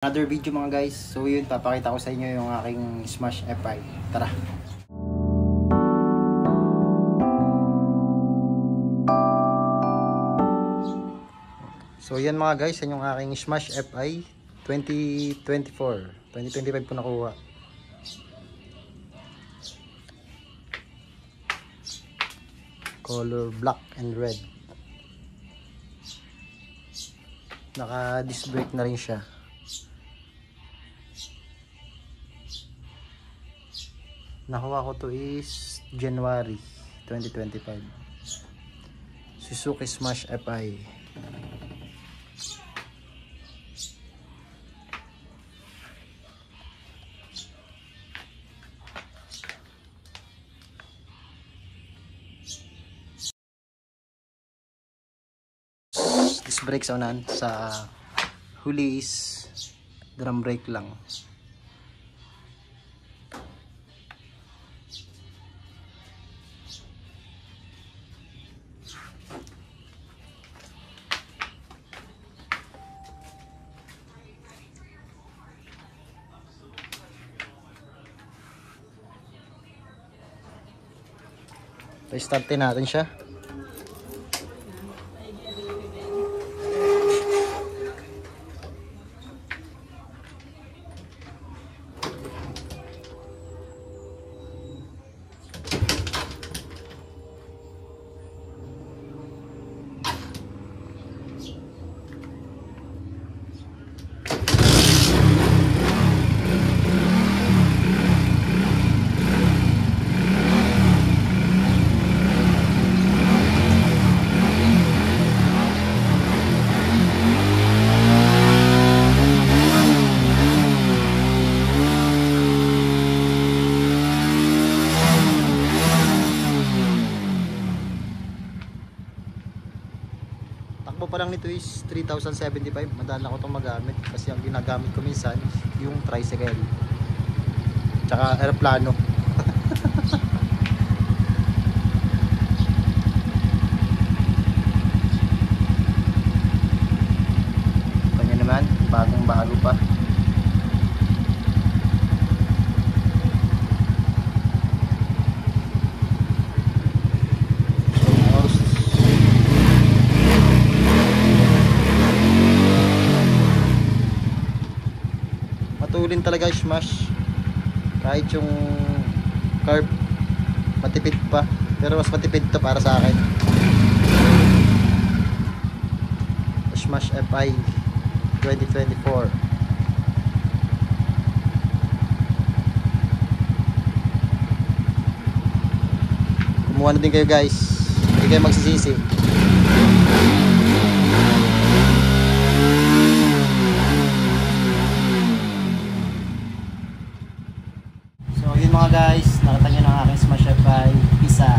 Another video mga guys. So yun, papakita ko sa inyo yung aking Smash FI. Tara. So yan mga guys, yan yung aking Smash FI 2024. 2025 po nakuha. Color black and red. Naka disc brake na rin siya. Nakuha ko to is January 2025. Suzuki Smash FI. Disc brake sa unahan, sa huli is drum brake lang. Restartin natin siya. Takbo pa lang nito is 3,075. Madala ko itong magamit kasi ang ginagamit ko minsan yung tricycle tsaka aeroplano. Kanya naman, bagong bago pa. Matulin talaga Smash, kahit yung carb matipid pa, pero mas matipid to para sa akin. Smash FI 2024. Kumuha na din kayo guys, hindi kayo magsisisi. Mga guys, nakita nyo ng aking Smash FI isa.